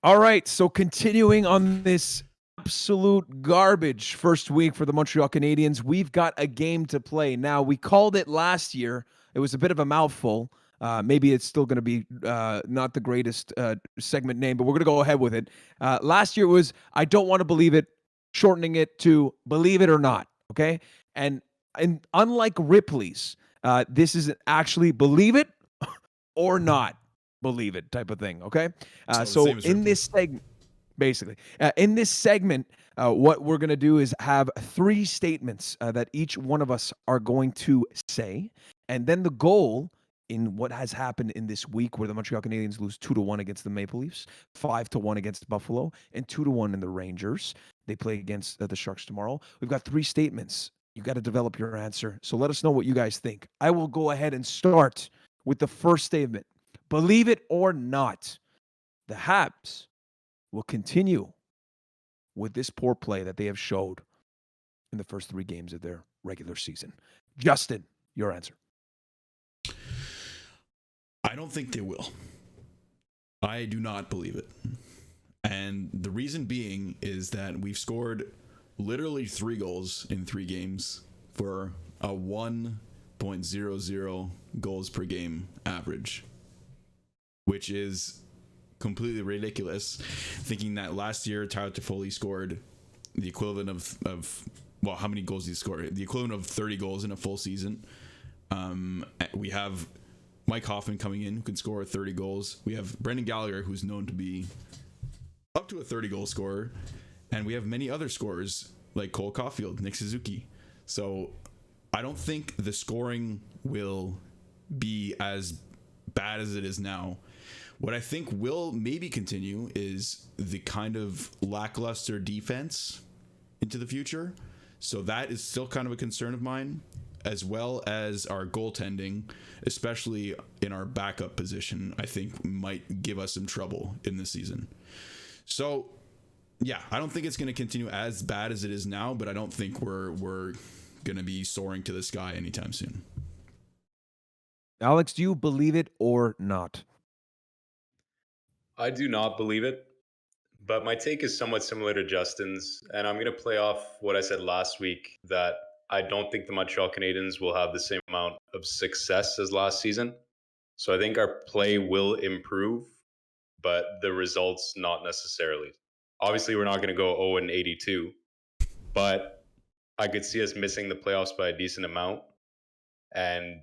All right, so continuing on this absolute garbage first week for the Montreal Canadiens, we've got a game to play. Now, we called it last year. It was a bit of a mouthful. Maybe it's still going to be not the greatest segment name, but we're going to go ahead with it. Last year was I Don't Want to Believe It, shortening it to Believe It or Not, okay? And unlike Ripley's, this is actually Believe It or Not Believe It type of thing, okay? Oh, the So same as in this Ripley's. segment, basically, in this segment, what we're going to do is have three statements that each one of us are going to say. And then the goal in what has happened in this week where the Montreal Canadiens lose 2-1 against the Maple Leafs, 5-1 against Buffalo, and 2-1 in the Rangers. They play against the Sharks tomorrow. We've got three statements. You got to develop your answer. So let us know what you guys think. I will go ahead and start with the first statement. Believe it or not, the Habs will continue with this poor play that they have showed in the first three games of their regular season. Justin, your answer. I don't think they will. I do not believe it. And the reason being is that we've scored literally 3 goals in 3 games for a 1.00 goals per game average, which is completely ridiculous. Thinking that last year Tyler Toffoli scored the equivalent of well, how many goals did he score? The equivalent of 30 goals in a full season. We have Mike Hoffman coming in who can score 30 goals. We have Brendan Gallagher, who's known to be up to a 30 goal scorer, and we have many other scorers like Cole Caulfield, Nick Suzuki. So I don't think the scoring will be as bad as it is now. What I think will maybe continue is the kind of lackluster defense into the future. So that is still kind of a concern of mine, as well as our goaltending, especially in our backup position, I think might give us some trouble in this season. So, yeah, I don't think it's going to continue as bad as it is now, but I don't think we're going to be soaring to the sky anytime soon. Alex, do you believe it or not? I do not believe it, but my take is somewhat similar to Justin's, and I'm going to play off what I said last week that I don't think the Montreal Canadiens will have the same amount of success as last season. So I think our play will improve, but the results not necessarily. Obviously, we're not going to go 0-82, but I could see us missing the playoffs by a decent amount. And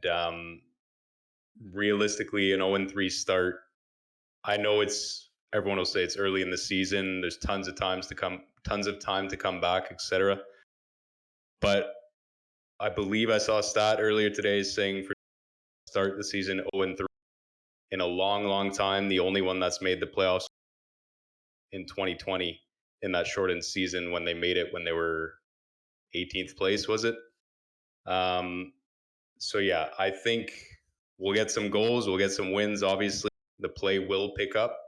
realistically, an 0-3 start, I know it's everyone will say it's early in the season. There's tons of time to come back, etc. But I believe I saw a stat earlier today saying for start the season 0-3 in a long, long time. The only one that's made the playoffs in 2020 in that shortened season when they made it when they were 18th place, was it? Um, so yeah, I think we'll get some goals, we'll get some wins. Obviously, the play will pick up,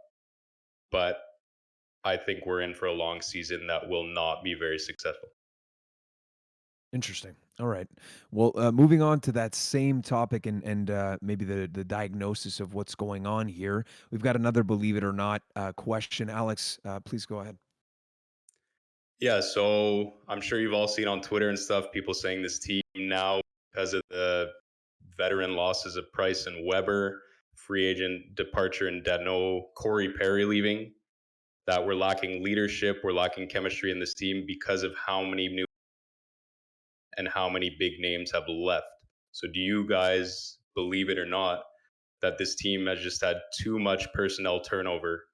but I think we're in for a long season that will not be very successful. Interesting. All right. Well, moving on to that same topic and maybe the diagnosis of what's going on here. We've got another believe it or not question. Alex, please go ahead. Yeah, so I'm sure you've all seen on Twitter and stuff people saying this team now, because of the veteran losses of Price and Weber, free agent departure in Dano, Corey Perry leaving, that we're lacking leadership, we're lacking chemistry in this team because of how many new and how many big names have left. So do you guys believe it or not that this team has just had too much personnel turnover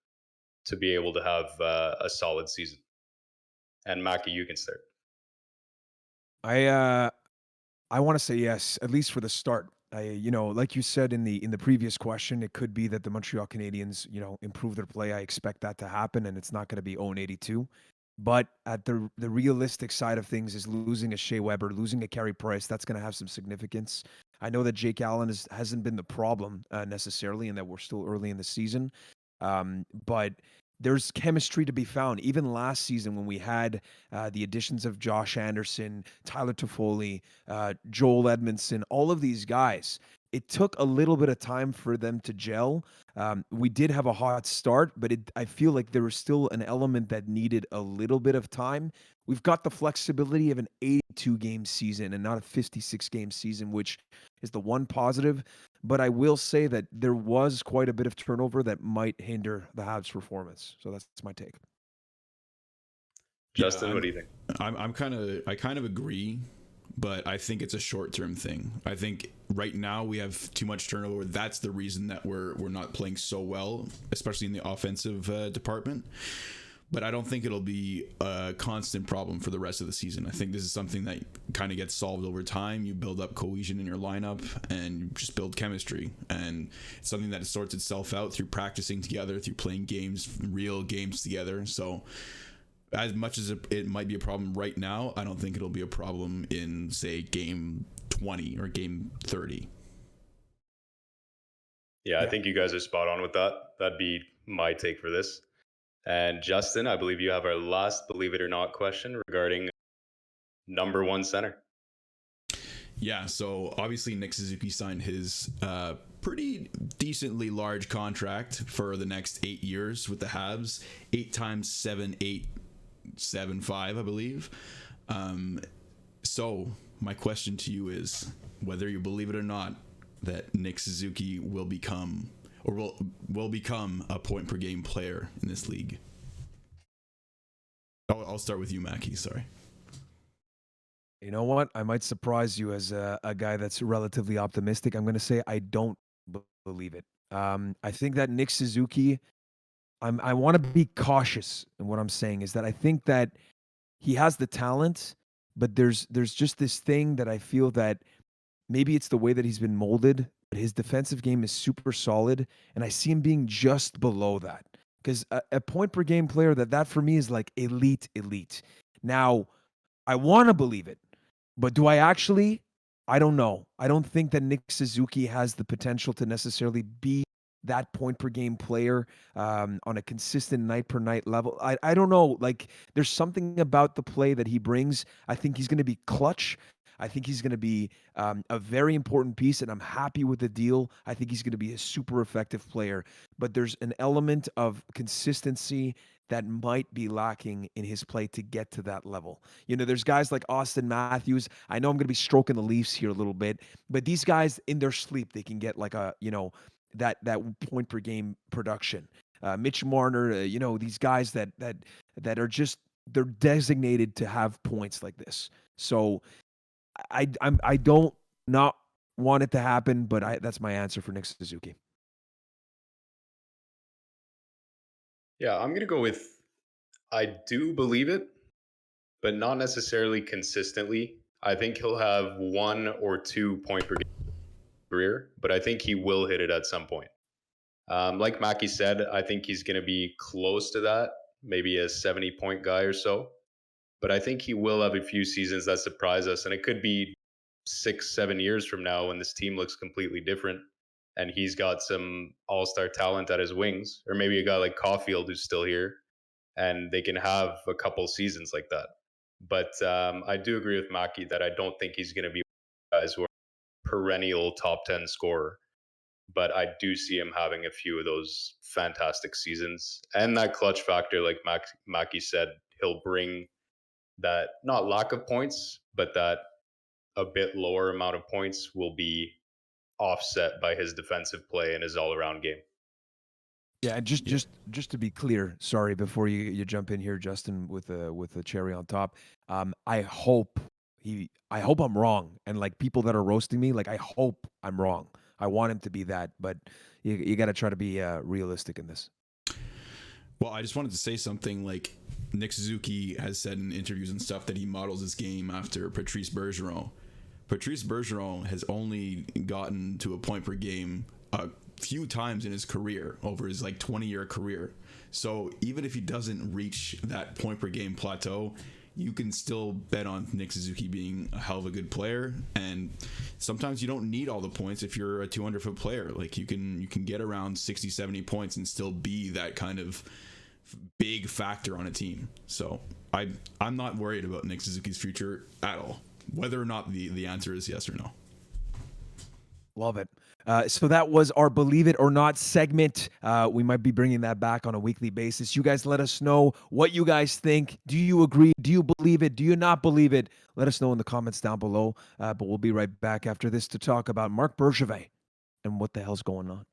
to be able to have a solid season? And Mackie, you can start. I I want to say yes, at least for the start. Like you said in the previous question, it could be that the Montreal Canadiens, improve their play. I expect that to happen, and it's not going to be 0-82. But at the realistic side of things is losing a Shea Weber, losing a Carey Price. That's going to have some significance. I know that Jake Allen hasn't been the problem necessarily, and that we're still early in the season. But there's chemistry to be found. Even last season, when we had the additions of Josh Anderson, Tyler Toffoli, Joel Edmondson, all of these guys, it took a little bit of time for them to gel. We did have a hot start, but I feel like there was still an element that needed a little bit of time. We've got the flexibility of an 82 game season and not a 56 game season, which is the one positive. But I will say that there was quite a bit of turnover that might hinder the Habs' performance. So that's my take. Justin, Yeah, what do you think? I kind of agree, but I think it's a short-term thing. I think right now we have too much turnover. That's the reason that we're not playing so well, especially in the offensive department. But I don't think it'll be a constant problem for the rest of the season. I think this is something that kind of gets solved over time. You build up cohesion in your lineup and you just build chemistry. And it's something that sorts itself out through practicing together, through playing games, real games together. So as much as it might be a problem right now, I don't think it'll be a problem in, say, game 20 or game 30. Yeah, I think you guys are spot on with that. That'd be my take for this. And Justin, I believe you have our last believe it or not question regarding number one center. Yeah, so obviously Nick Suzuki signed his pretty decently large contract for the next 8 years with the Habs, 8 times 7.875, I believe. So my question to you is whether you believe it or not that Nick Suzuki will become a point per game player in this league. I'll start with you, Mackie. Sorry. You know what? I might surprise you as a guy that's relatively optimistic. I'm going to say I don't believe it. I think that Nick Suzuki, I want to be cautious in what I'm saying is that I think that he has the talent, but there's just this thing that I feel that maybe it's the way that he's been molded, but his defensive game is super solid, and I see him being just below that. Because a point per game player, that for me is like elite. Now, I want to believe it, but do I actually? I don't know. I don't think that Nick Suzuki has the potential to necessarily be that point per game player on a consistent night per night level. I don't know. Like, there's something about the play that he brings. I think he's going to be clutch. I think he's going to be a very important piece, and I'm happy with the deal. I think he's going to be a super effective player. But there's an element of consistency that might be lacking in his play to get to that level. You know, there's guys like Austin Matthews. I know I'm going to be stroking the Leafs here a little bit, but these guys in their sleep, they can get like that point per game production. Mitch Marner, these guys that are just they're designated to have points like this. So I don't not want it to happen, but that's my answer for Nick Suzuki. Yeah, I'm going to go with I do believe it, but not necessarily consistently. I think he'll have 1 or 2 point per game career, but I think he will hit it at some point. Like Mackie said, I think he's going to be close to that, maybe a 70-point guy or so. But I think he will have a few seasons that surprise us, and it could be 6, 7 years from now when this team looks completely different and he's got some all-star talent at his wings, or maybe a guy like Caulfield who's still here, and they can have a couple seasons like that. But I do agree with Mackie that I don't think he's going to be guys who are perennial top 10 scorer. But I do see him having a few of those fantastic seasons. And that clutch factor, like Mackie said, he'll bring that not lack of points, but that a bit lower amount of points will be offset by his defensive play and his all-around game. Yeah, and just to be clear, sorry, before you jump in here, Justin, with a cherry on top. I hope I'm wrong, and like people that are roasting me, like I hope I'm wrong. I want him to be that, but you got to try to be realistic in this. Well, I just wanted to say something. Like Nick Suzuki has said in interviews and stuff that he models his game after Patrice Bergeron. Patrice Bergeron has only gotten to a point per game a few times in his career over his 20-year career. So even if he doesn't reach that point per game plateau, you can still bet on Nick Suzuki being a hell of a good player. And sometimes you don't need all the points if you're a 200-foot player. Like you can get around 60, 70 points and still be that kind of big factor on a team. So I'm not worried about Nick Suzuki's future at all, whether or not the answer is yes or no. Love it. So that was our Believe It or Not segment. We might be bringing that back on a weekly basis. You guys let us know what you guys think. Do you agree? Do you believe it? Do you not believe it? Let us know in the comments down below. But we'll be right back after this to talk about Marc Bergevin and what the hell's going on.